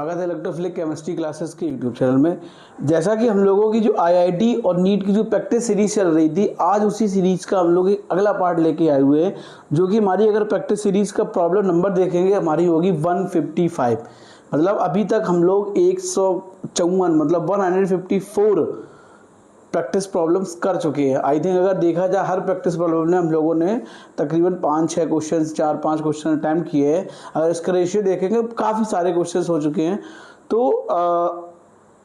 स्वागत है electrophilic chemistry classes के यूट्यूब चैनल में। जैसा कि हम लोगों की जो आईआईटी और नीट की जो प्रैक्टिस सीरीज चल रही थी, आज उसी सीरीज का हम लोग एक अगला पार्ट लेके आए हुए हैं, जो कि हमारी अगर प्रैक्टिस सीरीज का प्रॉब्लम नंबर देखेंगे हमारी होगी 155। मतलब अभी तक हम लोग 154 मतलब 154 प्रैक्टिस प्रॉब्लम्स कर चुके हैं। आई थिंक अगर देखा जाए हर प्रैक्टिस प्रॉब्लम में हम लोगों ने तकरीबन 5-6 क्वेश्चन 4-5 क्वेश्चन अटैम्प्ट किए हैं। अगर इसका रेशियो देखेंगे काफ़ी सारे क्वेश्चंस हो चुके हैं। तो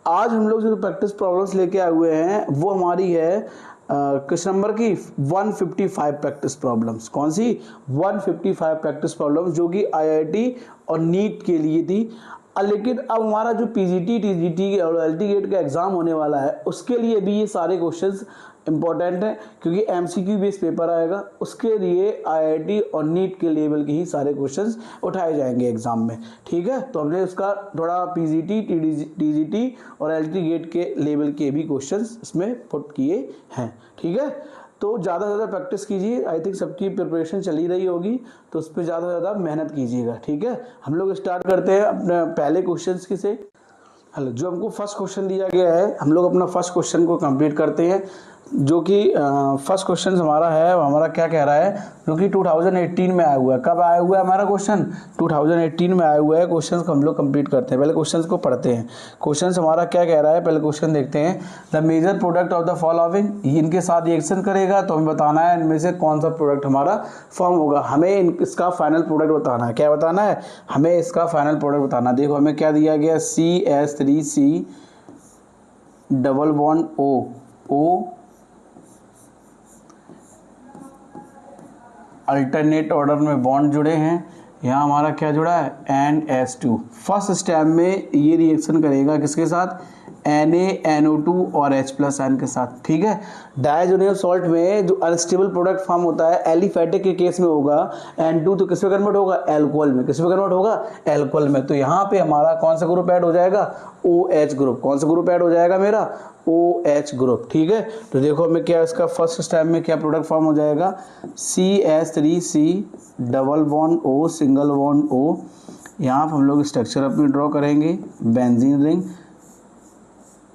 आज हम लोग जो प्रैक्टिस प्रॉब्लम्स लेके आए हुए हैं वो हमारी है किस नंबर की 155 प्रैक्टिस प्रॉब्लम्स। कौन सी 155 प्रैक्टिस प्रॉब्लम्स, जो कि आईआईटी और नीट के लिए थी। लेकिन अब हमारा जो पीजीटी टीजीटी और एलटी गेट का एग्जाम होने वाला है उसके लिए भी ये सारे क्वेश्चंस इंपॉर्टेंट हैं, क्योंकि एमसीक्यू बेस्ड पेपर आएगा। उसके लिए आईआईटी और नीट के लेवल के ही सारे क्वेश्चंस उठाए जाएंगे एग्जाम में। ठीक है, तो हमने उसका थोड़ा पीजीटी टीजीटी और एलटी गेट के लेवल के भी क्वेश्चंस इसमें पुट किए हैं। ठीक है, तो ज़्यादा से ज़्यादा प्रैक्टिस कीजिए। आई थिंक सबकी प्रिपरेशन चली रही होगी, तो उस पर ज़्यादा से ज़्यादा मेहनत कीजिएगा। ठीक है, हम लोग स्टार्ट करते हैं अपने पहले क्वेश्चन से। हेलो, जो हमको फर्स्ट क्वेश्चन दिया गया है हम लोग अपना फर्स्ट क्वेश्चन को कंप्लीट करते हैं। जो कि फर्स्ट क्वेश्चन हमारा है, हमारा क्या कह रहा है, जो कि 2018 में आया हुआ है। कब आया हुआ है हमारा क्वेश्चन? 2018 में आया हुआ है। क्वेश्चन को हम लोग कंप्लीट करते हैं। पहले क्वेश्चन को पढ़ते हैं। क्वेश्चन हमारा क्या कह रहा है, पहले क्वेश्चन देखते हैं। The major product of the following, इनके साथ रिएक्शन करेगा तो हमें बताना है इनमें से कौन सा प्रोडक्ट हमारा फॉर्म होगा। हमें इसका फाइनल प्रोडक्ट बताना है। क्या बताना है? हमें इसका फाइनल प्रोडक्ट बताना है। देखो हमें क्या दिया गया, CH3C double bond O alternate order में बॉन्ड जुड़े हैं। यहाँ हमारा क्या जुड़ा है, NH2। फर्स्ट स्टेप में ये रिएक्शन करेगा किसके साथ, NaNO2 और H+N के साथ। ठीक है, डायजोनियल सॉल्ट में जो अनस्टेबल प्रोडक्ट फॉर्म होता है एलिफेटिक के केस में होगा N2, तो किस में कन्वर्ट होगा, एल्कोहल में। किस में कन्वर्ट होगा, एल्कोहल में। तो यहाँ पे हमारा कौन सा ग्रुप ऐड हो जाएगा, OH ग्रुप। कौन सा ग्रुप ऐड हो जाएगा मेरा, OH ग्रुप। ठीक है, तो देखो हमें क्या इसका फर्स्ट स्टेप में क्या प्रोडक्ट फॉर्म हो जाएगा, CH3C double bond O single bond O। यहाँ पर हम लोग स्ट्रक्चर अपनी ड्रॉ करेंगे, बेंजीन रिंग।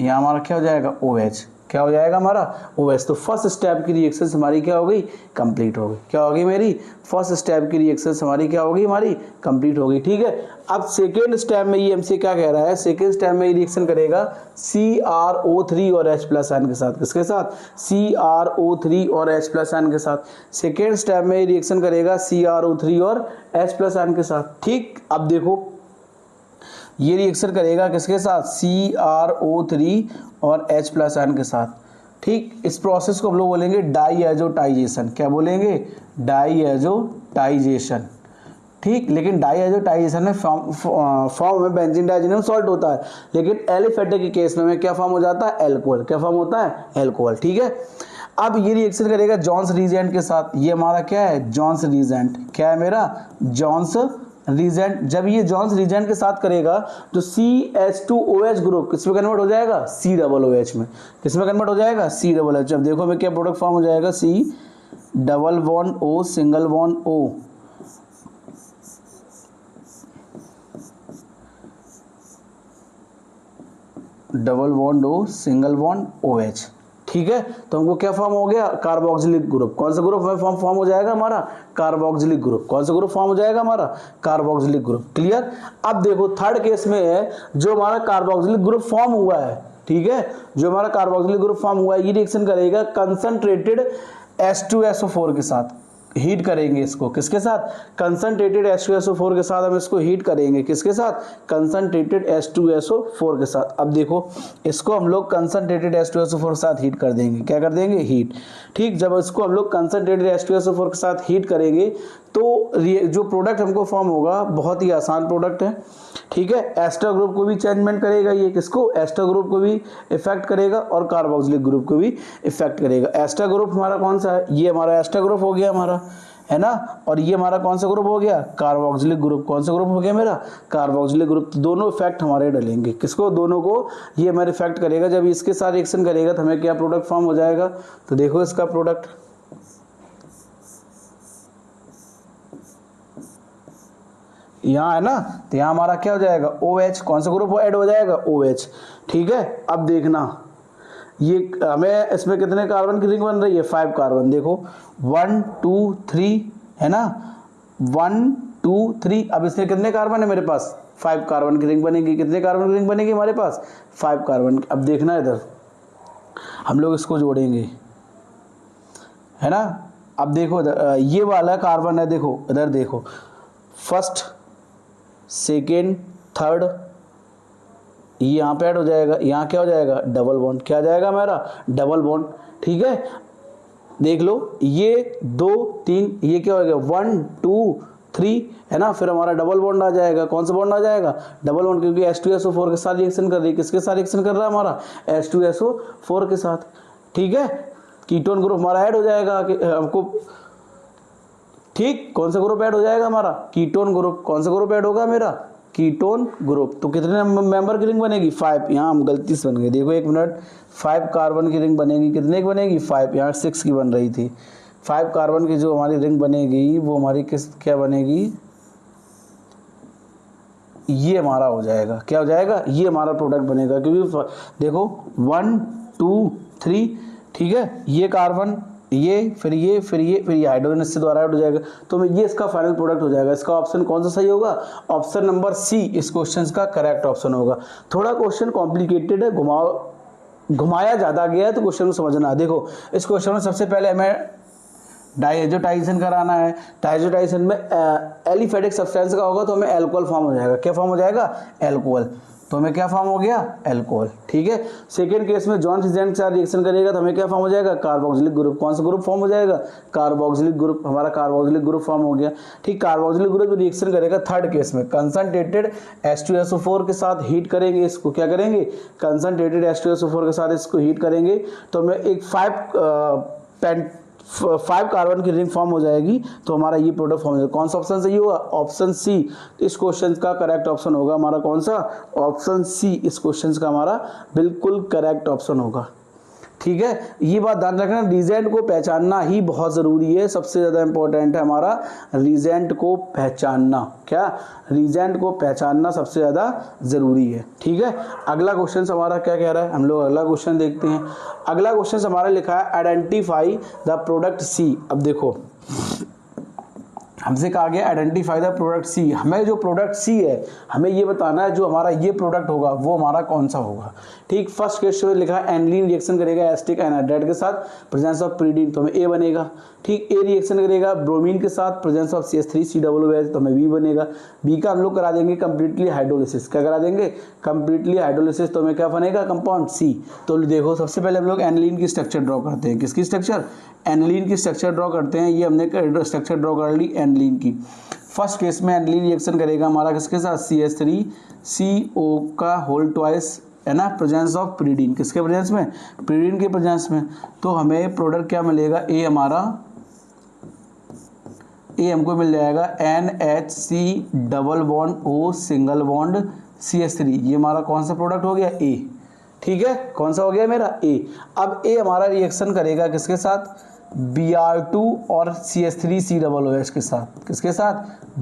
यहाँ हमारा क्या हो जाएगा, OH। क्या हो जाएगा हमारा, OH। तो फर्स्ट स्टेप की रिएक्शन हमारी क्या हो गई, कंप्लीट हो गई। क्या होगी मेरी, फर्स्ट स्टेप की रिएक्शन हमारी क्या होगी, हमारी कंप्लीट हो गई। ठीक है, अब सेकेंड स्टेप में ये हमसे क्या कह रहा है, सेकेंड स्टेप में ये रिएक्शन करेगा CrO3 और H+N के साथ। किसके साथ, CrO3 और H+N के साथ। सेकेंड स्टेप में ये रिएक्शन करेगा CrO3 और H+N के साथ। ठीक, अब देखो ये रिएक्शन करेगा किसके साथ, CrO3 और H+N के साथ। ठीक, इस प्रोसेस को हम लोग बोलेंगे डाईएजोटाइजेशन। क्या बोलेंगे, डाईएजोटाइजेशन। ठीक, लेकिन डाईएजोटाइजेशन में फॉर्म में बेंजीन डाइजीनियम सॉल्ट होता है, लेकिन एलिफेटिक के केस में क्या फॉर्म हो जाता है, एल्कोहल। क्या फॉर्म होता है, एल्कोहल। ठीक है, अब ये रिएक्शन करेगा जॉन्स रीजेंट के साथ। ये हमारा क्या है, जॉन्स रीजेंट। क्या है मेरा, जॉन्स रीजेंट। जब ये जॉन्स रीजेंट के साथ करेगा तो CH2OH ग्रुप किस में कन्वर्ट हो जाएगा, COOH में। किस में कन्वर्ट हो जाएगा, COOH। अब देखो हमें क्या प्रोडक्ट फॉर्म हो जाएगा, C double bond O single bond O। Double bond O single bond OH। ठीक है, तो हमको क्या फॉर्म हो गया, कार्बोक्सिलिक ग्रुप। कौन सा ग्रुप फॉर्म हो जाएगा हमारा, कार्बोक्सिलिक ग्रुप। कौन सा ग्रुप फॉर्म हो जाएगा हमारा, कार्बोक्सिलिक ग्रुप। क्लियर। अब देखो थर्ड केस में है, जो हमारा कार्बोक्सिलिक ग्रुप फॉर्म हुआ है, ठीक है, जो हमारा कार्बोक्सिलिक ग्रुप फॉर्म हुआ है, ये रिएक्शन करेगा कंसंट्रेटेड H2SO4 के साथ। हीट करेंगे इसको, किसके साथ, कंसंट्रेटेड H2SO4 के साथ हम इसको हीट करेंगे। किसके साथ, कंसंट्रेटेड H2SO4 के साथ। अब देखो इसको हम लोग कंसंट्रेटेड H2SO4 के साथ हीट कर देंगे। क्या कर देंगे, हीट। ठीक, जब इसको हम लोग कंसंट्रेटेड H2SO4 के साथ हीट करेंगे तो जो प्रोडक्ट हमको फॉर्म होगा बहुत ही आसान प्रोडक्ट है। ठीक है, एस्टर ग्रुप को भी चेंजमेंट करेगा ये, किसको, एस्टर ग्रुप को भी इफेक्ट करेगा और कार्बोक्सिलिक ग्रुप को भी इफेक्ट करेगा। एस्टर ग्रुप हमारा कौन सा है, ये हमारा एस्टर ग्रुप हो गया हमारा, है ना। और ये हमारा कौन सा ग्रुप हो गया, कार्बोक्सिलिक ग्रुप। कौन सा ग्रुप हो गया मेरा, कार्बोक्सिलिक ग्रुप। तो दोनों इफेक्ट हमारे डलेंगे, किसको, दोनों को ये हमारे इफेक्ट करेगा। जब इसके साथ रिएक्शन करेगा तो हमें क्या प्रोडक्ट फॉर्म हो जाएगा, तो देखो इसका प्रोडक्ट यहाँ है ना, तो यहाँ हमारा क्या हो जाएगा OH, कौन सा ग्रुप ऐड हो जाएगा OH। ठीक है, अब देखना ये हमें इसमें कितने कार्बन की रिंग बन रही है 5 कार्बन, देखो 1 2 3 है ना, 1 2 3। अब इसमें कितने कार्बन है मेरे पास 5 कार्बन की रिंग बनेगी। कितने कार्बन की रिंग बनेगी हमारे पास 5 कार्बन की। अब देखना इधर हम लोग इसको जोड़ेंगे है ना। अब देखो ये वाला कार्बन है, देखो इधर देखो, फर्स्ट सेकेंड थर्ड, ये यहाँ पे ऐड हो जाएगा, यहाँ क्या हो जाएगा डबल बॉन्ड, क्या आ जाएगा हमारा डबल बॉन्ड। ठीक है, देख लो ये 2 3, ये क्या हो गया 1 2 3 है ना, फिर हमारा डबल बॉन्ड आ जाएगा। कौन सा बॉन्ड आ जाएगा डबल बॉन्ड, क्योंकि H2SO4 के साथ रिएक्शन कर रही है। किसके साथ रिएक्शन कर रहा है हमारा H2SO4 के साथ। ठीक है, कीटोन ग्रुप हमारा ऐड हो जाएगा हमको। ठीक, कौन सा ग्रुप ऐड हो जाएगा हमारा कीटोन ग्रुप। कौन सा ग्रुप ऐड होगा मेरा कीटोन ग्रुप। तो कितने मेंबर की रिंग बनेगी 5, यहाँ हम गलती से बन गए, देखो एक मिनट, 5 कार्बन की रिंग बनेगी। कितने की बनेगी 5, यहाँ 6 की बन रही थी। 5 कार्बन की जो हमारी रिंग बनेगी वो हमारी किस क्या बनेगी, ये हमारा हो जाएगा, क्या हो जाएगा ये हमारा प्रोडक्ट बनेगा। क्योंकि देखो 1 2 3, ठीक है, ये कार्बन, ये फिर ये फिर ये फिर ये हाइड्रोजन इससे द्वारा ऐड हो जाएगा, तो ये इसका फाइनल प्रोडक्ट हो जाएगा। इसका ऑप्शन कौन सा सही होगा, ऑप्शन नंबर सी इस क्वेश्चन का करेक्ट ऑप्शन होगा। थोड़ा क्वेश्चन कॉम्प्लिकेटेड है, घुमाया ज़्यादा गया है, तो क्वेश्चन को समझना। देखो इस क्वेश्चन में सबसे पहले हमें डायजोटाइजेशन कराना है। डायजोटाइजेशन में एलिफेटिक सब्सटेंस का होगा तो हमें अल्कोहल फॉर्म हो जाएगा। क्या फॉर्म हो जाएगा अल्कोहल, तो हमें क्या फॉर्म हो गया अल्कोहल। ठीक है, सेकेंड केस में जॉन फ्रिजेंट के साथ रिएक्शन करेगा तो हमें क्या फॉर्म हो जाएगा कार्बोक्सिलिक ग्रुप। कौन सा ग्रुप फॉर्म हो जाएगा कार्बोक्सिलिक ग्रुप, हमारा कार्बोक्सिलिक ग्रुप फॉर्म हो गया। ठीक, कार्बोक्सिलिक ग्रुप रिएक्शन करेगा थर्ड केस में कंसंट्रेटेड H2SO4 के साथ हीट करेंगे। इसको क्या करेंगे कंसंट्रेटेड H2SO4 के साथ इसको हीट करेंगे तो हमें एक 5 कार्बन की रिंग फॉर्म हो जाएगी, तो हमारा ये प्रोडक्ट फॉर्म हो जाएगा। कौन सा ऑप्शन सही होगा ऑप्शन सी इस क्वेश्चन का करेक्ट ऑप्शन होगा हमारा। कौन सा ऑप्शन सी इस क्वेश्चन का हमारा बिल्कुल करेक्ट ऑप्शन होगा। ठीक है, ये बात ध्यान रखना, रीजेंट को पहचानना ही बहुत ज़रूरी है, सबसे ज़्यादा इंपॉर्टेंट है हमारा रीजेंट को पहचानना। क्या रीजेंट को पहचानना सबसे ज़्यादा ज़रूरी है। ठीक है, अगला क्वेश्चन हमारा क्या कह रहा है, हम लोग अगला क्वेश्चन देखते हैं। अगला क्वेश्चन हमारा लिखा है आइडेंटिफाई द प्रोडक्ट सी। अब देखो हमसे कहा गया आइडेंटिफाई द प्रोडक्ट सी, हमें जो प्रोडक्ट सी है हमें ये बताना है जो हमारा ये प्रोडक्ट होगा वो हमारा कौन सा होगा। ठीक, फर्स्ट क्वेश्चन में लिखा है एनिलीन रिएक्शन करेगा एसिटिक एनहाइड्राइड के साथ प्रेजेंस ऑफ प्रीडीन, तो हमें ए बनेगा। ठीक, ए रिएक्शन करेगा ब्रोमीन के साथ प्रेजेंस ऑफ CH3COOH, तो हमें बी बनेगा। बी का हम लोग करा देंगे कंप्लीटली हाइड्रोलिसिस। क्या करा देंगे कंप्लीटली हाइड्रोलिसिस, तो हमें क्या बनेगा कंपाउंड सी। तो देखो सबसे पहले हम लोग एनिलीन की स्ट्रक्चर ड्रॉ करते हैं। किसकी स्ट्रक्चर एनिलीन की स्ट्रक्चर ड्रॉ करते हैं। ये हमने स्ट्रक्चर ड्रॉ कर ली एनिलीन की। फर्स्ट केस में एनिलीन रिएक्शन करेगा हमारा किसके साथ CH3CO का होल ट्वाइस है ना, प्रेजेंस ऑफ प्रीडीन। किसके प्रेजेंस में प्रीडीन के प्रेजेंस में, तो हमें प्रोडक्ट क्या मिलेगा ए हमारा ए हमको मिल जाएगा NHC double bond O single bond CH3। ये हमारा कौन सा प्रोडक्ट हो गया ए। ठीक है, कौन सा हो गया मेरा ए। अब ए हमारा रिएक्शन करेगा किसके साथ Br2 और CH3COOH के साथ। किसके साथ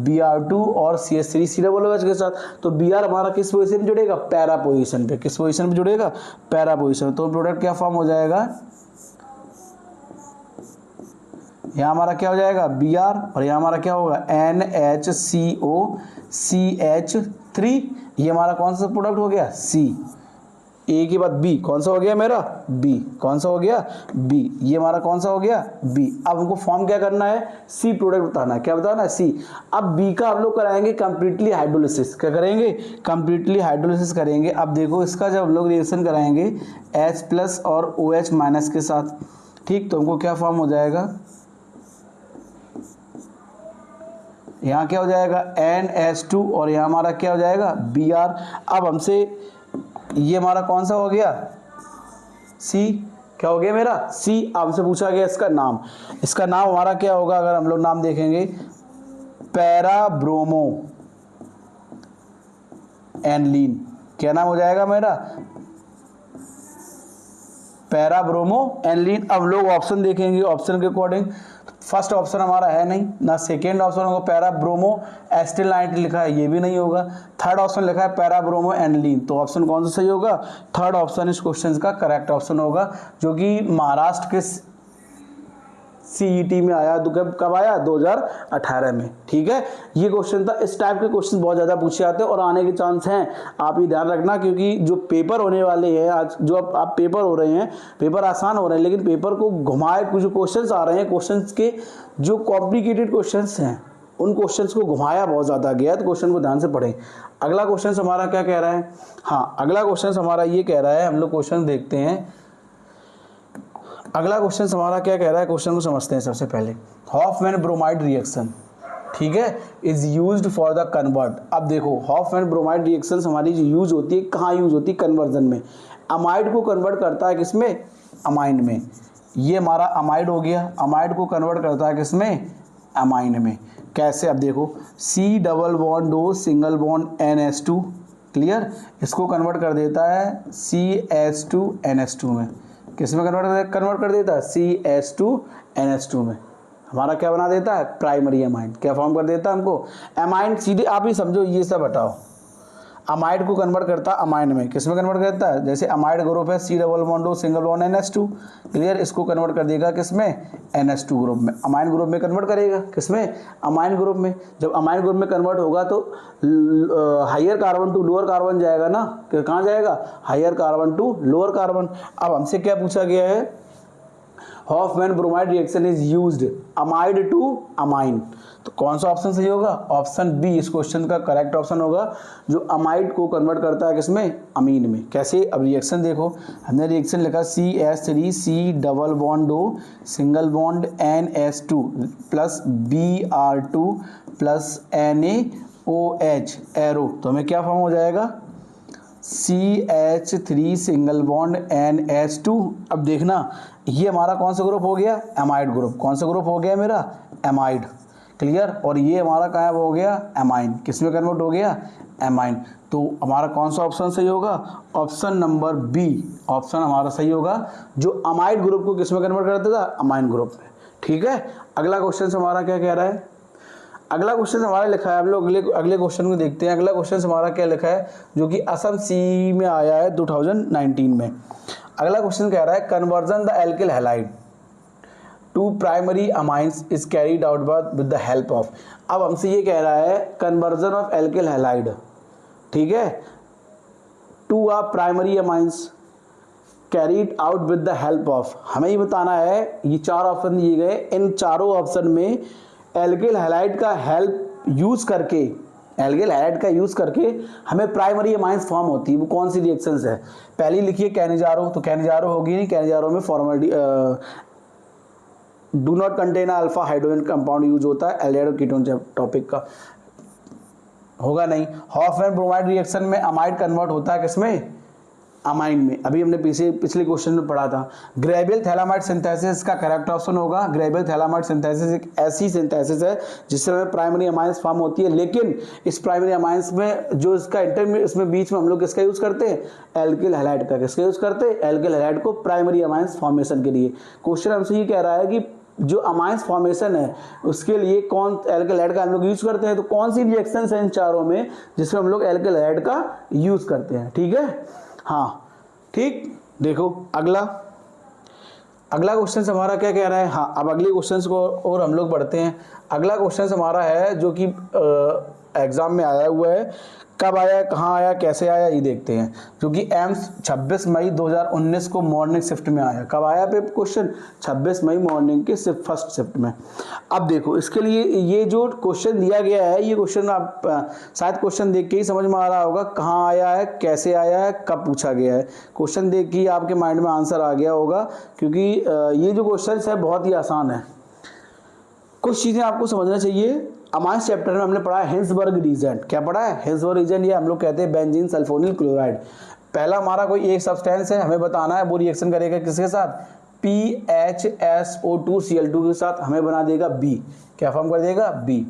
Br2 और CH3COOH के साथ। तो Br हमारा किस पोजीशन पे जुड़ेगा पैरा पोजीशन पे। किस पोजीशन पे जुड़ेगा पैरा पोजीशन। तो प्रोडक्ट क्या फॉर्म हो जाएगा यहाँ हमारा क्या हो जाएगा Br और यहाँ हमारा क्या होगा NHCOCH3। ये हमारा कौन सा प्रोडक्ट हो गया C। ए के बाद बी, कौन सा हो गया मेरा बी। कौन सा हो गया बी, ये हमारा कौन सा हो गया बी। अब हमको फॉर्म क्या करना है सी प्रोडक्ट बताना है। क्या बताना है सी। अब बी का हम लोग कराएंगे कंप्लीटली हाइड्रोलिसिस। क्या करेंगे कंप्लीटली हाइड्रोलिसिस करेंगे। अब देखो इसका जब हम लोग रिएक्शन कराएंगे H+ और OH- के साथ। ठीक, तो हमको क्या फॉर्म हो जाएगा यहाँ क्या हो जाएगा NH2 और यहाँ हमारा क्या हो जाएगा Br। अब हमसे ये हमारा कौन सा हो गया सी। क्या हो गया मेरा सी। आपसे पूछा गया इसका नाम। इसका नाम हमारा क्या होगा अगर हम लोग नाम देखेंगे पैरा ब्रोमो एनिलीन। क्या नाम हो जाएगा मेरा पैरा ब्रोमो एनिलीन। अब लोग ऑप्शन देखेंगे, ऑप्शन के अकॉर्डिंग फर्स्ट ऑप्शन हमारा है नहीं, ना सेकेंड ऑप्शन होगा पैरा ब्रोमो एस्टिल नाइट्रेट लिखा है, ये भी नहीं होगा। थर्ड ऑप्शन लिखा है पैरा ब्रोमो एनिलीन, तो ऑप्शन कौन सा सही होगा? थर्ड ऑप्शन इस क्वेश्चन का करेक्ट ऑप्शन होगा, जो कि महाराष्ट्र के सीईटी में आया। कब आया? 2018 में। ठीक है, ये क्वेश्चन था। इस टाइप के क्वेश्चन बहुत ज़्यादा पूछे जाते हैं और आने के चांस हैं, आप ये ध्यान रखना, क्योंकि जो पेपर होने वाले हैं आज, जो आप पेपर हो रहे हैं, पेपर आसान हो रहे हैं, लेकिन पेपर को घुमाए कुछ क्वेश्चंस आ रहे हैं, क्वेश्चंस के जो कॉम्प्लिकेटेड क्वेश्चंस हैं उन क्वेश्चंस को घुमाया बहुत ज़्यादा गया है, तो क्वेश्चन को ध्यान से पढ़ें। अगला क्वेश्चन हमारा क्या कह रहा है? हाँ, अगला क्वेश्चन हमारा ये कह रहा है, हम लोग क्वेश्चन देखते हैं। अगला क्वेश्चन हमारा क्या कह रहा है, क्वेश्चन को समझते हैं सबसे पहले। हॉफमैन ब्रोमाइड रिएक्शन, ठीक है, is used for the convert. अब देखो, हॉफमैन ब्रोमाइड रिएक्शन हमारी जो यूज होती है, कहाँ यूज होती है? कन्वर्जन में। अमाइड को कन्वर्ट करता है किसमें? अमाइन में। ये हमारा अमाइड हो गया, अमाइड को कन्वर्ट करता है किसमें? अमाइन में। कैसे? अब देखो, C double bond O single bond NH2, clear, इसको कन्वर्ट कर देता है CH2NH2 में। किस में कन्वर्ट कर देता है? CH2NH2 में। हमारा क्या बना देता है? Primary amine. क्या फॉर्म कर देता है हमको? अमाइन। सीधे आप ही समझो, ये सब हटाओ। अमाइड को कन्वर्ट करता है अमाइन में। किस में कन्वर्ट करता है? जैसे अमाइड ग्रुप है C double bond O single bond NH2, clear, इसको कन्वर्ट कर देगा किसमें? NH2 ग्रुप में। अमाइन ग्रुप में कन्वर्ट करेगा, किसमें? अमाइन ग्रुप में। जब अमाइन ग्रुप में कन्वर्ट होगा तो higher carbon to lower carbon जाएगा ना, कहाँ जाएगा? Higher carbon to lower carbon. अब हमसे क्या पूछा गया है? Hofmann bromide reaction is used amide to amine, तो कौन सा ऑप्शन सही होगा? ऑप्शन बी इस क्वेश्चन का करेक्ट ऑप्शन होगा, जो अमाइड को कन्वर्ट करता है किसमें? अमीन में। कैसे? अब रिएक्शन देखो, हमने रिएक्शन लिखा CH3 C double bond O single bond NH2 plus Br2 plus NaOH arrow, तो हमें क्या फॉर्म हो जाएगा? CH3 single bond NH2। अब देखना, ये हमारा कौन सा ग्रुप हो गया? Amide group. कौन सा ग्रुप हो गया मेरा? Amide, clear. और ये हमारा कहाँ हो गया? एमाइन। किस में कन्वर्ट हो गया? एमाइन। तो हमारा कौन सा ऑप्शन सही होगा? ऑप्शन नंबर बी ऑप्शन हमारा सही होगा, जो अमाइड ग्रुप को किस में कन्वर्ट कर देता? अमाइन ग्रुप में। ठीक है, अगला क्वेश्चन हमारा क्या कह रहा है? अगला क्वेश्चन हमारा लिखा है, हम लोग अगले क्वेश्चन को देखते हैं। अगला क्वेश्चन हमारा क्या लिखा है, जो कि असम सी में आया है 2019 में। अगला क्वेश्चन कह रहा है, conversion the alkyl halide to primary amines is carried out with the help of. अब हमसे ये कह रहा है, कन्वर्जन ऑफ एल्किल हैलाइड, ठीक है, to a primary amines carried out with the help of. हमें ये बताना है, ये चार ऑप्शन दिए गए, इन चारों ऑप्शन में एल्किल हैलाइड का हेल्प यूज करके, एल्किल हैलाइड का यूज करके हमें प्राइमरी अमाइंस फॉर्म होती है, वो कौन सी रिएक्शंस है? पहली लिखिए कैनिजारो, तो कैनिजारो होगी नहीं, कैनिजारो में formality do not contain alpha hydrogen compound use होता है, एल्डिहाइड कीटोन टॉपिक का होगा नहीं। हॉफमैन ब्रोमाइड रिएक्शन में अमाइड कन्वर्ट होता है किसमें? अमाइन में। अभी हमने पिछले क्वेश्चन में पढ़ा था। ग्रेबियल थैलामाइड सिंथेसिस का करेक्ट ऑप्शन होगा। ग्रेबियल थैलामाइड सिंथेसिस एक ऐसी सिंथेसिस है जिससे हमें प्राइमरी अमाइंस फॉर्म होती है, लेकिन इस प्राइमरी अमाइंस में जो इसका इंटरमीडिएट, इसमें बीच में हम लोग किसका यूज करते हैं? एल्किल हैलाइड का। किसका यूज करते हैं? एल्किल हैलाइड को प्राइमरी अमाइंस फॉर्मेशन के लिए। क्वेश्चन हमसे ये कह रहा है कि जो अमाइंस फॉर्मेशन है उसके लिए कौन एल्किल हैलाइड का हम लोग यूज करते हैं, तो कौन सी रिएक्शंस है इन चारों में जिसमें हम लोग एल्किल हैलाइड का यूज करते हैं? ठीक है, हाँ ठीक। देखो अगला क्वेश्चन हमारा क्या कह रहा है। हाँ, अब अगले क्वेश्चन को और हम लोग बढ़ते हैं। अगला क्वेश्चन हमारा है जो कि एग्जाम में आया हुआ है, कब आया, कहाँ आया, कैसे आया, ये देखते हैं। जो कि एम्स 26 मई 2019 को मॉर्निंग शिफ्ट में आया। कब आया पे क्वेश्चन? 26 मई मॉर्निंग के फर्स्ट शिफ्ट में। अब देखो, इसके लिए ये जो क्वेश्चन दिया गया है, ये क्वेश्चन आप शायद क्वेश्चन देख के ही समझ में आ रहा होगा कहाँ आया है, कैसे आया है, कब पूछा गया है। क्वेश्चन देख के आपके माइंड में आंसर आ गया होगा, क्योंकि ये जो क्वेश्चन है बहुत ही आसान है। कुछ चीज़ें आपको समझना चाहिए। अमाइंस चैप्टर में हमने पढ़ा है हिंसबर्ग रीजेंट। क्या पढ़ा है? हिंसबर्ग रीजेंट, ये हम लोग कहते हैं बेंजीन सल्फोनिल क्लोराइड। पहला हमारा कोई एक सब्सटेंस है, हमें बताना है वो रिएक्शन करेगा किसके साथ? PHSO2Cl2 के साथ, हमें बना देगा B। क्या फॉर्म कर देगा? B।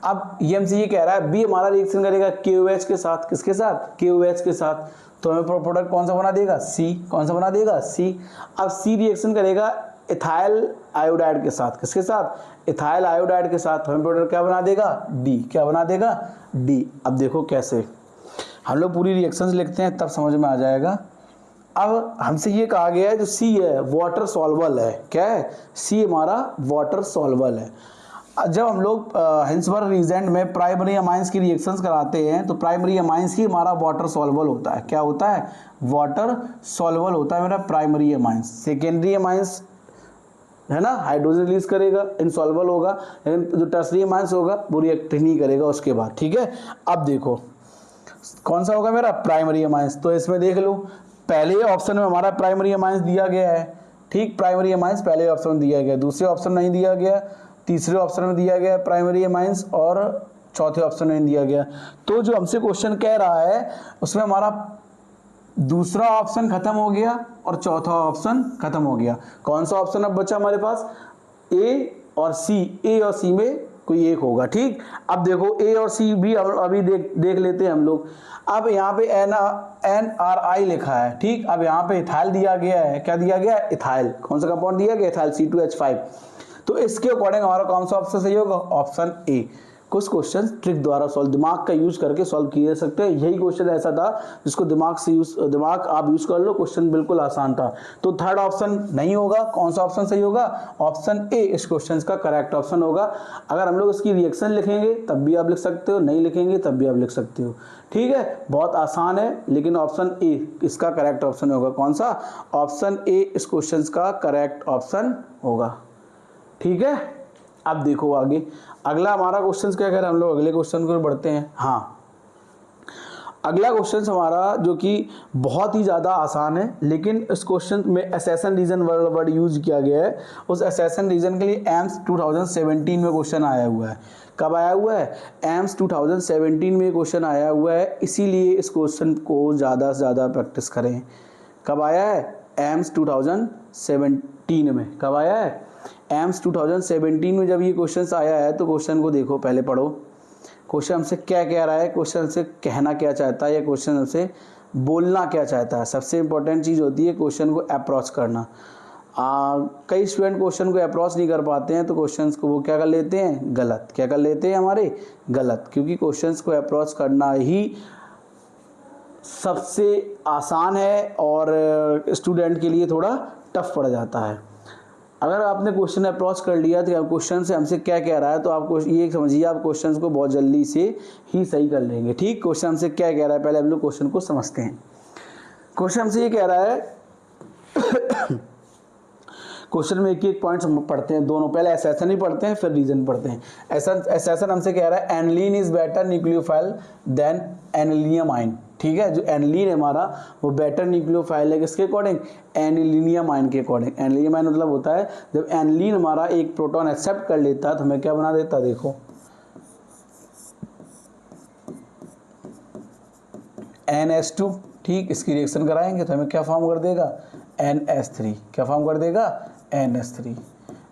अब ये हमसे ये कह रहा है B हमारा रिएक्शन करेगा KOH के साथ। किसके साथ? KOH के साथ। तो हमें प्रोडक्ट कौन सा बना देगा? C। कौन सा बना देगा? C। अब C रिएक्शन करेगा इथाइल आयोडाइड के साथ, किसके साथ, इथाइल आयोडाइड के साथ हमें प्रोडक्ट क्या बना देगा, डी, क्या बना देगा, डी। अब देखो कैसे हम लोग पूरी रिएक्शंस लिखते हैं तब समझ में आ जाएगा। अब हमसे ये कहा गया है जो सी है वाटर सॉल्युबल है, क्या है, सी हमारा वाटर सॉल्युबल है। जब हम लोग हिंसबर्ग रीजेंट में प्राइमरी अमाइंस की रिएक्शंस कराते हैं तो प्राइमरी अमाइंस ही हमारा वाटर सॉल्युबल होता है, क्या होता है, वाटर सॉल्युबल होता है मेरा प्राइमरी अमाइंस। सेकेंडरी अमाइंस है ना, हाइड्रोजन रिलीज करेगा, इनसॉल्युबल होगा, लेकिन जो टर्सरी अमाइंस होगा वो रिएक्ट नहीं करेगा उसके बाद, ठीक है। अब देखो कौन सा होगा मेरा, प्राइमरी अमाइंस। तो इसमें देख लो पहले ऑप्शन में हमारा प्राइमरी अमाइंस दिया गया है, ठीक, प्राइमरी अमाइंस पहले ऑप्शन में दिया गया, दूसरे ऑप्शन नहीं दिया गया, तीसरे ऑप्शन में दिया गया प्राइमरी अमाइंस और चौथे ऑप्शन में दिया गया। तो जो हमसे क्वेश्चन कह रहा है उसमें हमारा दूसरा ऑप्शन खत्म हो गया और चौथा ऑप्शन खत्म हो गया। कौन सा ऑप्शन अब बचा हमारे पास, ए और सी, ए और सी में कोई एक होगा, ठीक। अब देखो ए और सी भी अभी देख लेते हैं हम लोग। अब यहाँ पे NRI लिखा है, ठीक। अब यहाँ पे इथाइल दिया गया है, क्या दिया गया है, इथाइल। कौन सा कंपाउंड दिया गया, इथाइल C2H5। तो इसके अकॉर्डिंग हमारा कौन सा ऑप्शन सही होगा, ऑप्शन ए। कुछ क्वेश्चन ट्रिक द्वारा सॉल्व, दिमाग का यूज करके सॉल्व किए जा सकते हैं। यही क्वेश्चन ऐसा था जिसको दिमाग आप यूज कर लो, क्वेश्चन बिल्कुल आसान था। तो थर्ड ऑप्शन नहीं होगा, कौन सा ऑप्शन सही होगा, ऑप्शन ए इस क्वेश्चन का करेक्ट ऑप्शन होगा। अगर हम लोग इसकी रिएक्शन लिखेंगे तब भी आप लिख सकते हो, नहीं लिखेंगे तब भी आप लिख सकते हो, ठीक है। बहुत आसान है, लेकिन ऑप्शन ए इसका करेक्ट ऑप्शन होगा। कौन सा, ऑप्शन ए इस क्वेश्चन का करेक्ट ऑप्शन होगा, ठीक है। अब देखो आगे अगला हमारा क्वेश्चन क्या कह रहा है, हम लोग अगले क्वेश्चन को बढ़ते हैं। हाँ, अगला क्वेश्चन हमारा जो कि बहुत ही ज़्यादा आसान है, लेकिन इस क्वेश्चन में एसेशन रीजन वर्ड यूज किया गया है। उस एसेशन रीजन के लिए एम्स 2017 में क्वेश्चन आया हुआ है। कब आया हुआ है, एम्स 2017 में क्वेश्चन आया हुआ है, इसीलिए इस क्वेश्चन को ज़्यादा से ज़्यादा प्रैक्टिस करें। कब आया है, एम्स 2017 में। कब आया है, एम्स 2017 में जब ये क्वेश्चन आया है। तो क्वेश्चन को देखो, पहले पढ़ो क्वेश्चन हमसे क्या कह रहा है, क्वेश्चन से कहना क्या चाहता है, या क्वेश्चन हमसे बोलना क्या चाहता है। सबसे इंपॉर्टेंट चीज़ होती है क्वेश्चन को अप्रोच करना। कई स्टूडेंट क्वेश्चन को अप्रोच नहीं कर पाते हैं, तो क्वेश्चंस को वो क्या कर लेते हैं, गलत, क्या कर लेते हैं हमारे, गलत। क्योंकि क्वेश्चंस को अप्रोच करना ही सबसे आसान है और स्टूडेंट के लिए थोड़ा टफ पड़ जाता है। अगर आपने क्वेश्चन अप्रोच कर लिया तो क्वेश्चन से हमसे क्या कह रहा है, तो आपको ये समझिए आप क्वेश्चन को बहुत जल्दी से ही सही कर लेंगे, ठीक। क्वेश्चन हमसे क्या कह रहा है, पहले हम लोग क्वेश्चन को समझते हैं। क्वेश्चन हमसे ये कह रहा है क्वेश्चन में एक एक पॉइंट्स पढ़ते हैं दोनों, पहले एसेशन ही पढ़ते हैं फिर रीजन पढ़ते हैं। एसेशन हमसे कह रहा है aniline is better nucleophile than anilium ion, ठीक है। जो एनिलीन है हमारा वो बेटर न्यूक्लियोफाइल है, किसके अकॉर्डिंग, एनिलियम आयन के अकॉर्डिंग। एनिलियम आयन मतलब होता है जब एनिलीन हमारा एक प्रोटॉन एक्सेप्ट कर लेता है तो हमें क्या बना देता है, देखो NH2, ठीक। इसकी रिएक्शन कराएंगे तो हमें क्या फॉर्म कर देगा, NH3, क्या फॉर्म कर देगा, NH3।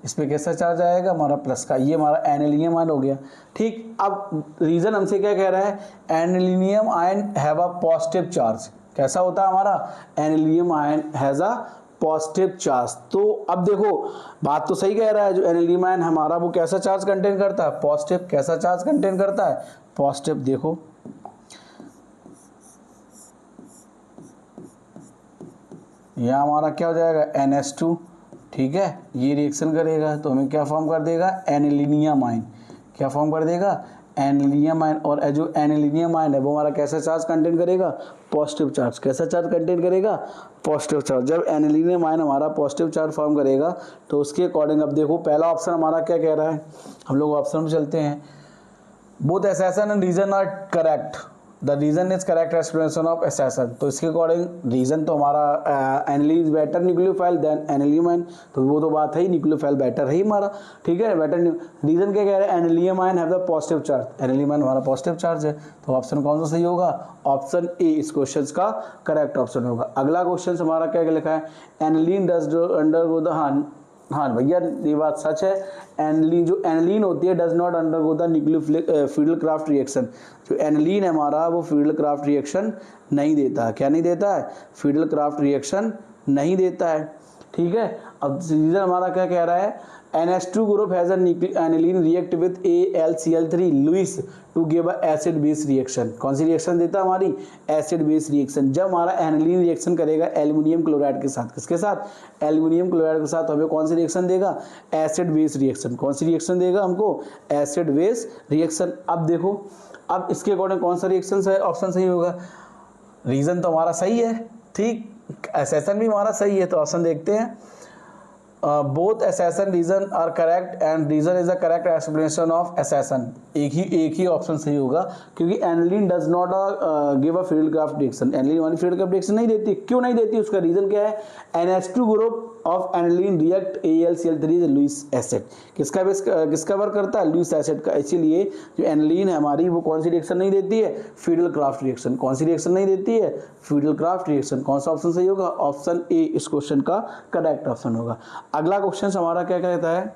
इस पर कैसा चार्ज आएगा, हमारा प्लस का, ये हमारा एनिलियम आयन हो गया, ठीक। अब रीजन हमसे क्या कह रहा है, anilium ion have a positive charge. कैसा होता है हमारा, anilium ion has a positive charge. तो अब देखो बात तो सही कह रहा है, जो एनिलियम आयन हमारा वो कैसा चार्ज कंटेन करता है, पॉजिटिव। कैसा चार्ज कंटेन करता है, पॉजिटिव। देखो यहाँ हमारा क्या हो जाएगा, NH2, ठीक है। ये रिएक्शन करेगा तो हमें क्या फॉर्म कर देगा, एनिलियम आयन। क्या फॉर्म कर देगा, एनिलियम आयन। और जो एनिलियम आयन है वो हमारा कैसा चार्ज कंटेन करेगा, पॉजिटिव चार्ज। कैसा चार्ज कंटेन करेगा, पॉजिटिव चार्ज। जब एनिलियम आयन हमारा पॉजिटिव चार्ज फॉर्म करेगा तो उसके अकॉर्डिंग अब देखो पहला ऑप्शन हमारा क्या कह रहा है, हम लोग ऑप्शन में चलते हैं। Both assertion and reason are correct, the reason is correct explanation of assertion. तो इसके अकॉर्डिंग रीजन तो हमारा aniline is better nucleophile than anilium ion, तो वो तो बात है ही, न्यूक्लियोफाइल बेटर है ही हमारा, ठीक है, बेटर। रीजन क्या कह रहे हैं, anilium ion have the positive charge. Anilium ion हमारा पॉजिटिव चार्ज है, तो ऑप्शन कौन सा सही होगा, ऑप्शन ए इस क्वेश्चन का करेक्ट ऑप्शन होगा। अगला क्वेश्चन हमारा क्या लिखा है, एनिलीन डज अंडरगो द, हाँ भैया ये बात सच है, एनिलीन जो एनिलीन होती है does not undergo the nucleophilic reaction. जो एनिलीन है हमारा वो फिडल क्राफ्ट रिएक्शन नहीं देता है। क्या नहीं देता है, फिडल क्राफ्ट रिएक्शन नहीं देता है। ठीक है। अब रीजन हमारा क्या कह रहा है, NH2 group has an aniline react with AlCl3 Lewis to give a acid base reaction। कौन सी रिएक्शन देता है हमारी, एसिड बेस रिएक्शन। जब हमारा एनिलीन रिएक्शन करेगा एल्यूमिनियम क्लोराइड के साथ, किसके साथ, एल्यूमिनियम क्लोराइड के साथ, हमें कौन सी रिएक्शन देगा, एसिड बेस रिएक्शन। कौन सी रिएक्शन देगा हमको, एसिड बेस रिएक्शन। अब देखो, अब इसके अकॉर्डिंग कौन सा रिएक्शन है, ऑप्शन सही होगा। रीजन तो हमारा सही है, ठीक, एसेसन भी हमारा सही है, तो ऑप्शन देखते हैं। Both assertion reason are correct and reason is the correct explanation of assertion। एक ही ऑप्शन सही होगा, क्योंकि aniline does not give a Friedel Crafts reaction. Aniline वाली फील्डक्राफ्ट रिएक्शन नहीं देती। क्यों नहीं देती, उसका रीजन क्या है, NH2 group of aniline react AlCl3 Lewis acid. किसका वर्क करता है, लुईस एसिड का। इसीलिए जो एनिलीन है हमारी, वो कौन सी रिएक्शन नहीं देती है, फील्डक्राफ्ट रिएक्शन। कौन सी रिएक्शन नहीं देती है, फील्डक्राफ्ट रिएक्शन। कौन सा ऑप्शन सही होगा, ऑप्शन ए इस क्वेश्चन का करेक्ट ऑप्शन होगा। अगला क्वेश्चन हमारा क्या कहता है,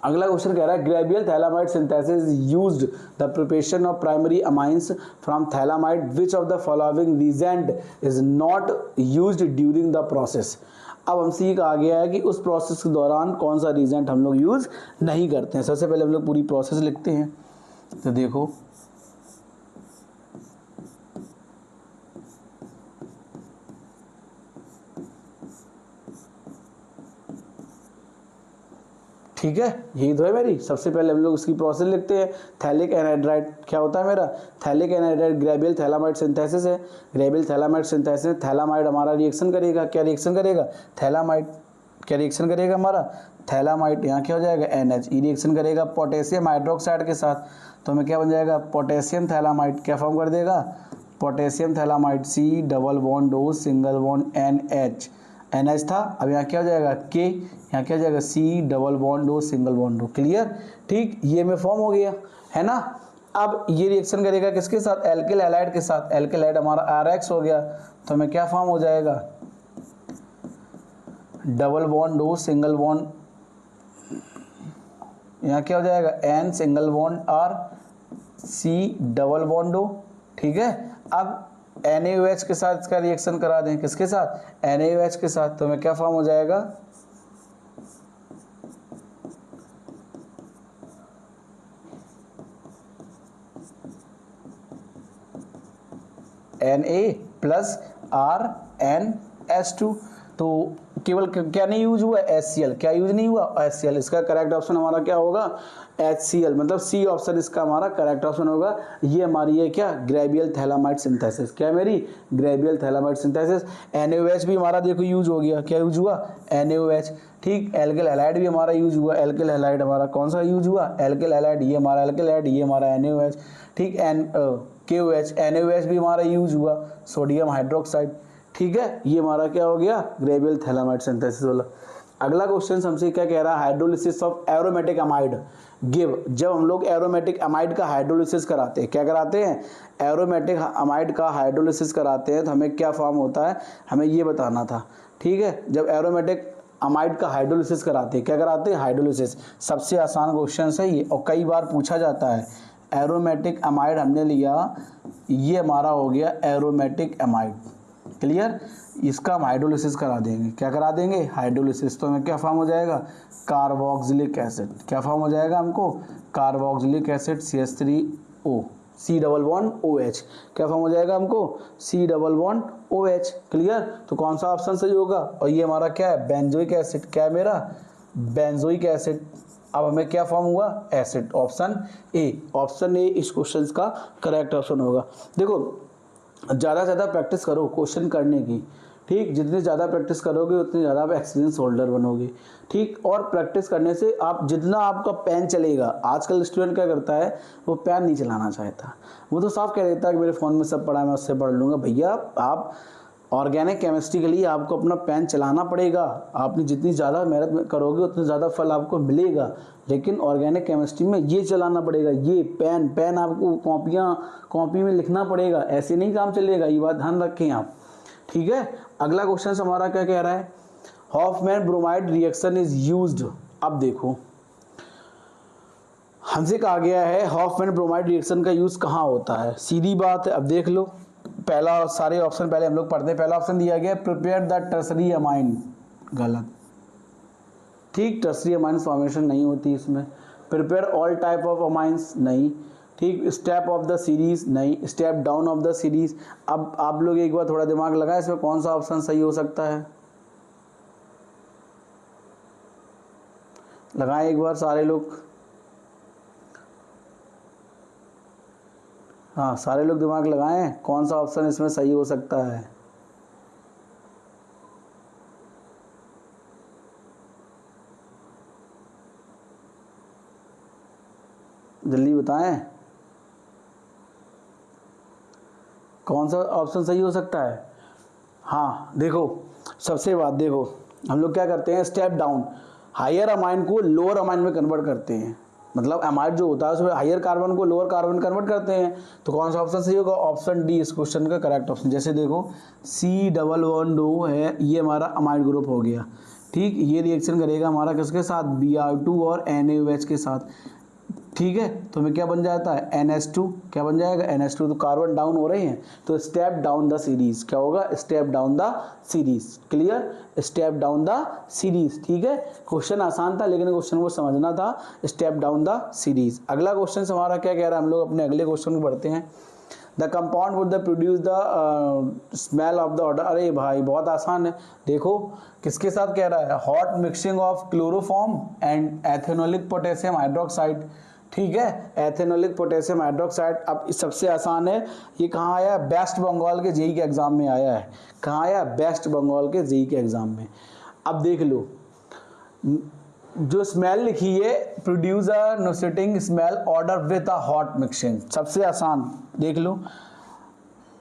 अगला क्वेश्चन कह रहा है Gabriel phthalimide synthesis used the preparation of primary amines from phthalimide which of the following reagent is not used during the process. अब हमसे ये कहा गया है कि उस प्रोसेस के दौरान कौन सा रीजेंट हम लोग यूज नहीं करते हैं। सबसे पहले हम लोग पूरी प्रोसेस लिखते हैं, तो देखो ठीक है, यही तो है मेरी। सबसे पहले हम लोग इसकी प्रोसेस लिखते हैं। थैलिक एनहाइड्राइड क्या होता है मेरा, phthalic anhydride Gabriel phthalimide synthesis है। ग्रेबियल थैलामाइड सिंथेसिस, थैलामाइड हमारा रिएक्शन करेगा, क्या रिएक्शन करेगा, थैलामाइड। क्या रिएक्शन करेगा हमारा, थैलामाइड। यहाँ क्या हो जाएगा, NH। ई रिएक्शन करेगा पोटेशियम हाइड्रोक्साइड के साथ, तो हमें क्या बन जाएगा, पोटेशियम थैलामाइड। क्या फॉर्म कर देगा, potassium phthalimide, C double bond O single bond NH। NH था, अब यहाँ क्या हो जाएगा K, यहाँ क्या हो जाएगा C double bond O single bond O। Clear, ठीक, ये में फॉर्म हो गया है ना। अब ये रिएक्शन करेगा किसके साथ, एल्किल हैलाइड के साथ। एल्किल हैलाइड हमारा RX हो गया, तो हमें क्या फॉर्म हो जाएगा, double bond O single bond, यहाँ क्या हो जाएगा N single bond R C double bond O। ठीक है, अब NaOH के साथ इसका रिएक्शन करा दें, किसके साथ, NaOH के साथ, तो हमें क्या फॉर्म हो जाएगा, Na प्लस RnH2। तो केवल क्या नहीं यूज हुआ, HCl। क्या यूज नहीं हुआ, HCl। इसका करेक्ट ऑप्शन हमारा क्या होगा, HCl, मतलब सी ऑप्शन इसका हमारा करेक्ट ऑप्शन होगा। ये हमारी है क्या, ग्रेबियल थैलामाइड सिंथेसिस। क्या मेरी, ग्रेबियल थैलामाइड सिंथेसिस। NaOH भी हमारा देखो यूज हो गया, क्या यूज हुआ, NaOH। ठीक, एल्किल हैलाइड भी हमारा यूज हुआ। एल्किल हैलाइड हमारा कौन सा यूज हुआ, एल्किल हैलाइड। ये हमारा एल्किल हैलाइड, ये हमारा NaOH। ठीक, KOH, NaOH भी हमारा यूज हुआ, सोडियम हाइड्रोक्साइड। ठीक है, ये हमारा क्या हो गया, ग्रेबियल थैलामाइड सिंथेसिस वाला। अगला क्वेश्चन हमसे क्या कह रहा है, hydrolysis of aromatic amide give. जब हम लोग एरोमेटिक अमाइड का हाइड्रोलिसिस कराते हैं, क्या कराते हैं, एरोमेटिक अमाइड का हाइड्रोलिसिस कराते हैं, तो हमें क्या फॉर्म होता है, हमें ये बताना था। ठीक है, जब एरोमेटिक अमाइड का हाइड्रोलिसिस कराते हैं, क्या कराते हैं, हाइड्रोलिसिस। सबसे आसान क्वेश्चन है ये, और कई बार पूछा जाता है। एरोमेटिक अमाइड हमने लिया, ये हमारा हो गया एरोमेटिक अमाइड। क्लियर, इसका हम हाइड्रोलिसिस करा देंगे। क्या करा देंगे, हाइड्रोलिसिस। तो हमें क्या फॉर्म हो जाएगा, कार्बोक्सिलिक एसिड। क्या फॉर्म हो जाएगा हमको, carboxylic acid CH3O C double bond OH। क्या फॉर्म हो जाएगा हमको, C double bond OH। Clear, तो कौन सा ऑप्शन सही होगा, और ये हमारा क्या है, बेंजोइक एसिड। क्या है मेरा, बेंजोइक एसिड। अब हमें क्या फॉर्म हुआ, acid. Option A, option A इस क्वेश्चन का करेक्ट ऑप्शन होगा। देखो, ज़्यादा से ज़्यादा प्रैक्टिस करो क्वेश्चन करने की। ठीक, जितनी ज़्यादा प्रैक्टिस करोगे उतनी ज़्यादा आप एक्सपीरियंस होल्डर बनोगे। ठीक, और प्रैक्टिस करने से आप जितना आपका पेन चलेगा, आजकल स्टूडेंट क्या करता है, वो पेन नहीं चलाना चाहता। वो तो साफ कह देता है कि मेरे फ़ोन में सब पढ़ा है, मैं उससे पढ़ लूँगा। भैया, आप ऑर्गेनिक केमिस्ट्री के लिए आपको अपना पेन चलाना पड़ेगा। आपने जितनी ज़्यादा मेहनत करोगे उतनी ज़्यादा फल आपको मिलेगा। लेकिन ऑर्गेनिक केमिस्ट्री में ये चलाना पड़ेगा, ये पेन आपको कॉपी में लिखना पड़ेगा। ऐसे नहीं काम चलेगा, ये बात ध्यान रखें आप। ठीक है, अगला क्वेश्चन हमारा क्या कह रहा है, Hofmann bromide reaction is used. अब देखो, हमसे कहा गया है हॉफमैन ब्रोमाइड रिएक्शन का यूज़ कहाँ होता है। सीधी बात है, अब देख लो, पहला सारे ऑप्शन पहले हम लोग पढ़ते हैं। पहला ऑप्शन दिया गया प्रिपेयर द टर्सरी अमाइन, गलत। ठीक, टर्सरी अमाइन फॉर्मेशन नहीं होती इसमें। Prepare all type of amines, नहीं। ठीक, स्टेप ऑफ द सीरीज, नहीं। Step down of the series. अब आप लोग एक बार थोड़ा दिमाग लगाए, इसमें कौन सा ऑप्शन सही हो सकता है, लगाएं एक बार सारे लोग। हाँ, सारे लोग दिमाग लगाएं, कौन सा ऑप्शन इसमें सही हो सकता है। जल्दी बताएं कौन सा ऑप्शन सही हो सकता है। हाँ देखो, सबसे बात देखो, हम लोग क्या करते हैं, स्टेप डाउन, हायर अमाइन को लोअर अमाइन में कन्वर्ट करते हैं। मतलब अमाइड जो होता है उसमें हायर कार्बन को लोअर कार्बन कन्वर्ट करते हैं। तो कौन सा ऑप्शन सही होगा, ऑप्शन डी इस क्वेश्चन का करेक्ट ऑप्शन। जैसे देखो C11 है, ये हमारा अमाइड ग्रुप हो गया। ठीक, ये रिएक्शन करेगा हमारा किसके साथ, Br2 और NaOH के साथ। ठीक है, तो हमें क्या बन जाता है, NH2। क्या बन जाएगा, NH2। तो कार्बन डाउन हो रहे हैं, तो स्टेप डाउन द सीरीज। क्या होगा, step down the series. Clear, step down the series. ठीक है, क्वेश्चन आसान था लेकिन क्वेश्चन को समझना था, स्टेप डाउन द सीरीज। अगला क्वेश्चन हमारा क्या कह रहा है, हम लोग अपने अगले क्वेश्चन को पढ़ते हैं। The compound would the produce the smell of the order. अरे भाई बहुत आसान है, देखो किसके साथ कह रहा है, hot mixing of chloroform and एथेनोलिक potassium hydroxide. ठीक है, एथेनोलिक पोटेशियम हाइड्रोक्साइड। अब सबसे आसान है, ये कहाँ आया, वेस्ट बंगाल के जेई के एग्जाम में आया है। कहाँ आया, वेस्ट बंगाल के जेई के एग्जाम में। अब देख लो, जो स्मेल लिखी है, produce a nauseating smell odour with a hot mixing. सबसे आसान देख लो,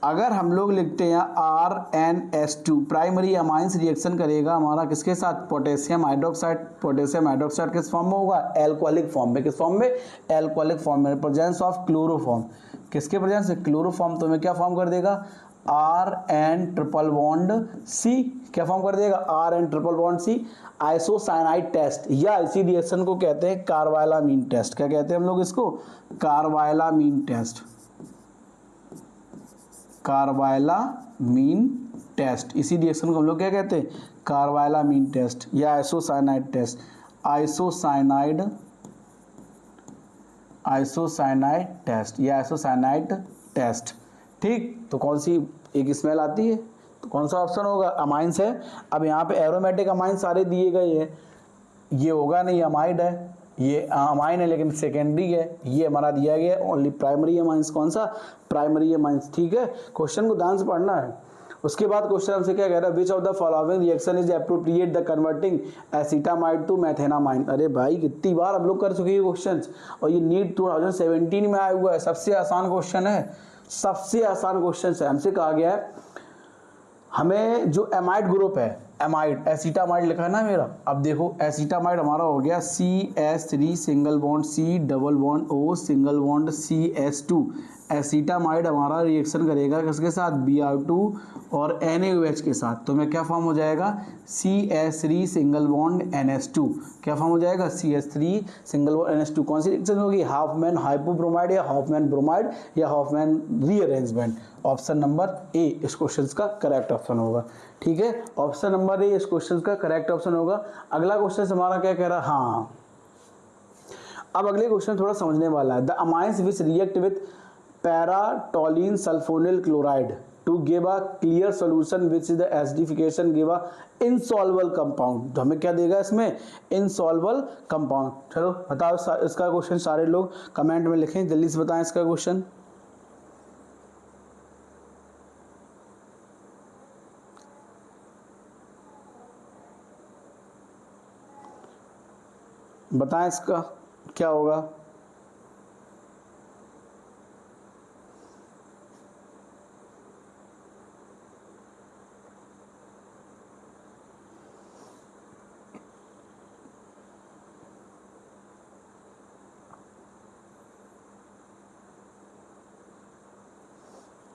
अगर हम लोग लिखते हैं RnS2, प्राइमरी अमाइंस रिएक्शन करेगा हमारा किसके साथ, पोटेशियम हाइड्रोक्साइड। पोटेशियम हाइड्रोक्साइड किस फॉर्म में होगा, एल्कोहलिक फॉर्म में। किस फॉर्म में, एल्कोहलिक फॉर्म में, प्रेजेंस ऑफ क्लोरोफॉर्म। किसके प्रेजेंस से, क्लोरोफॉर्म। तो हमें क्या फॉर्म कर देगा, RN≡C। क्या फॉर्म कर देगा, RN≡C। आइसोसाइनाइड टेस्ट, या इसी रिएक्शन को कहते हैं कार्बाइलामीन टेस्ट। क्या कहते हैं हम लोग इसको, कार्बाइलामीन टेस्ट। कार्बाइलामीन टेस्ट, इसी रिएक्शन को हम लोग क्या कहते हैं, कार्बाइलामीन टेस्ट या आइसोसाइनाइड टेस्ट। आइसोसाइनाइड टेस्ट या आइसोसाइनाइड टेस्ट। ठीक, तो कौन सी एक स्मेल आती है, तो कौन सा ऑप्शन होगा, अमाइंस है। अब यहाँ पे एरोमेटिक अमाइन सारे दिए गए हैं, ये होगा नहीं, अमाइड है, ये अमाइन है लेकिन सेकेंडरी है। ये हमारा दिया गया ओनली प्राइमरी अमाइंस। कौन सा, प्राइमरी अमाइंस। ठीक है, क्वेश्चन को ध्यान से पढ़ना है। उसके बाद क्वेश्चन हमसे क्या कह रहा है, which of the following reaction is appropriate the converting acetamide to methanamine. अरे भाई कितनी बार हम लोग कर चुके हैं क्वेश्चन, और ये नीट 2017 में आया हुआ है। सबसे आसान क्वेश्चन है, सबसे आसान क्वेश्चन है। हमसे कहा गया है, हमें जो एमाइड ग्रुप है, एमाइड एसिटामाइड लिखा है ना मेरा। अब देखो एसिटामाइड हमारा हो गया CH3 single bond C double bond O single bond CH2। Acetamide हमारा रिएक्शन करेगा किसके साथ, Br2 और NaOH के साथ। तो मैं क्या फॉर्म हो जाएगा, CH3 सिंगल बॉन्ड NH2। क्या फॉर्म हो जाएगा, CH3 सिंगल बॉन्ड NH2। कौन सी रिएक्शन होगी, हाफमैन हाइपोब्रोमाइड या हाफमैन ब्रोमाइड या Hopman rearrangement. Option number A इस क्वेश्चन का करेक्ट ऑप्शन होगा। ठीक है, ऑप्शन नंबर ए इस क्वेश्चन का करेक्ट ऑप्शन होगा। अगला क्वेश्चन हमारा क्या कह रहा है, हाँ अब अगले क्वेश्चन थोड़ा समझने वाला है। The amines which react with paratoluene sulfonyl chloride to give a clear solution which is the acidification give a insoluble compound. तो हमें क्या देगा इसमें, इनसॉल्युबल कंपाउंड। चलो बताओ इसका क्वेश्चन, सारे लोग कमेंट में लिखें, जल्दी से बताएं इसका क्वेश्चन। बताएं इसका क्या होगा।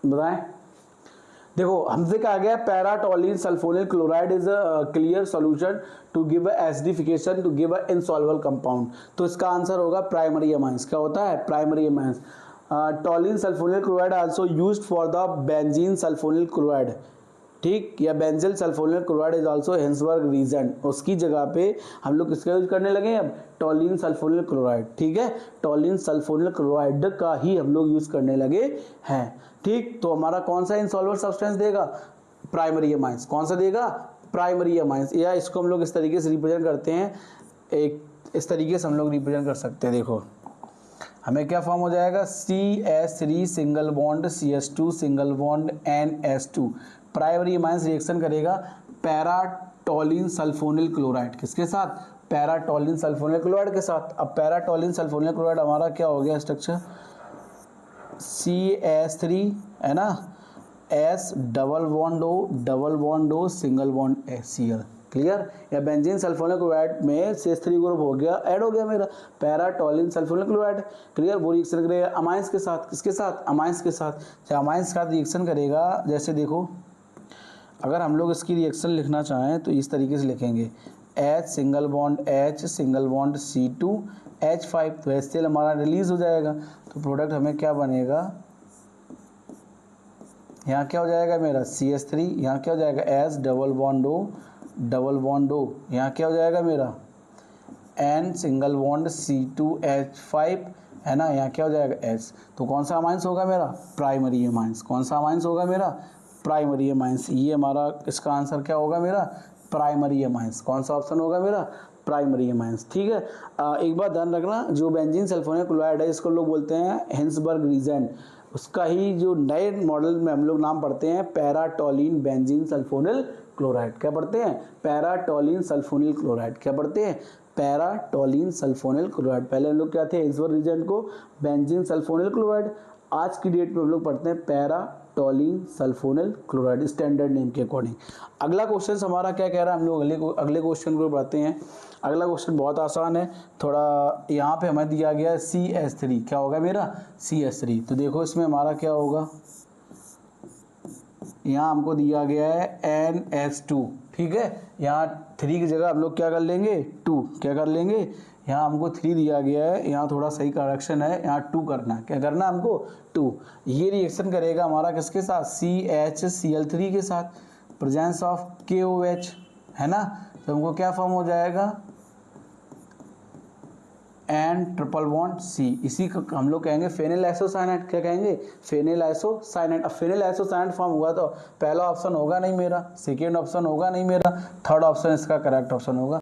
बताएं, देखो हमसे कहा गया para toluene sulfonyl chloride is a clear solution to give a acidification to give a insoluble compound. तो इसका आंसर होगा प्राइमरी अमाइंस। क्या होता है, primary amines. Toluene sulfonyl chloride also used for the benzene sulfonyl chloride, ठीक, या benzyl sulfonyl chloride is also Hinsberg reagent, उसकी जगह पे हम लोग किसका यूज करने लगे अब, टॉलिन सल्फोनिल क्लोराइड, ठीक है, टॉलिन सल्फोनिल क्लोराइड का ही हम लोग यूज करने लगे हैं, ठीक। तो हमारा कौन सा इनसॉल्वेंट सब्सटेंस देगा, प्राइमरी अमाइंस, कौन सा देगा, प्राइमरी अमाइंस, या इसको हम लोग इस तरीके से रिप्रेजेंट करते हैं, एक इस तरीके से हम लोग रिप्रेजेंट कर सकते हैं, देखो हमें क्या फॉर्म हो जाएगा, CH3 single bond CH2 single bond NH2, primary amines reaction करेगा पैराटोलिन सल्फोनिल क्लोराइड, किसके साथ, पैराटोलिन सल्फोनिल क्लोराइड के साथ। अब पैराटोलिन सल्फोनिल क्लोराइड हमारा क्या हो गया स्ट्रक्चर, CH3 है ना, S double bond O single bond Cl, clear. या बेंजीन सल्फोनिल क्लोराइड में CH3 ग्रुप हो गया, ऐड हो गया मेरा पैराटोलिन सल्फोनिल क्लोराइड, क्लियर। वो रिएक्शन करेगा अमाइंस के साथ, किसके साथ, अमाइंस के साथ, अमाइंस के साथ रिएक्शन करेगा। जैसे देखो अगर हम लोग इसकी रिएक्शन लिखना चाहें तो इस तरीके से लिखेंगे, H single bond H single bond C2 H5, तो HCl हमारा रिलीज हो जाएगा, तो प्रोडक्ट हमें क्या बनेगा, यहाँ क्या हो जाएगा मेरा CH3, यहाँ क्या हो जाएगा S डबल बॉन्ड O, यहाँ क्या हो जाएगा मेरा N सिंगल बॉन्ड C2H5 है ना, यहाँ क्या हो जाएगा H। तो कौन सा अमाइंस होगा मेरा, प्राइमरी अमाइंस, कौन सा अमाइंस होगा मेरा, प्राइमरी अमाइंस। ये हमारा इसका आंसर क्या होगा मेरा, प्राइमरी अमाइंस, कौन सा ऑप्शन होगा मेरा, प्राइमरी अमाइंस, ठीक है। एक बात ध्यान रखना, जो बेंजीन सल्फोनिल क्लोराइड है इसको लोग बोलते हैं हेंसबर्ग रीजन, उसका ही जो नए मॉडल में हम लोग नाम पढ़ते हैं पैराटोलिन बेंजीन सल्फोनिल क्लोराइड, क्या पढ़ते हैं, पैराटोलिन सल्फोनिल क्लोराइड, क्या पढ़ते हैं, पैराटोलिन सल्फोनिल क्लोराइड। पहले हम लोग क्या थे, हेंसबर्ग रीजन को बेंजीन सल्फोनिल क्लोराइड, आज की डेट में हम लोग पढ़ते हैं पैराटोलिन सल्फोनिल क्लोराइड, स्टैंडर्ड नेम के अकॉर्डिंग। अगला क्वेश्चन हमारा क्या कह रहा है, हम लोग अगले क्वेश्चन को बढ़ते हैं। अगला क्वेश्चन बहुत आसान है थोड़ा, यहाँ पे हमें दिया गया है CH3, क्या होगा मेरा CH3, तो देखो इसमें हमारा क्या होगा, यहाँ हमको दिया गया है NH2, ठीक है, यहाँ 3 की जगह हम लोग क्या कर लेंगे 2, क्या कर लेंगे, यहाँ हमको 3 दिया गया है, यहाँ थोड़ा सही करेक्शन है, यहाँ 2 करना है, क्या करना है हमको 2। ये रिएक्शन करेगा हमारा किसके साथ, CHCl3 के साथ, प्रेजेंस ऑफ KOH है ना, तो हमको क्या फॉर्म हो जाएगा N ट्रिपल बॉन्ड C, इसी को हम लोग कहेंगे फेनिल आइसोसाइनेट, क्या कहेंगे, फेनिल आइसोसाइनेट। अब फेनिल आइसोसाइनेट फॉर्म हुआ तो पहला ऑप्शन होगा नहीं मेरा, सेकेंड ऑप्शन होगा नहीं मेरा, थर्ड ऑप्शन इसका करेक्ट ऑप्शन होगा।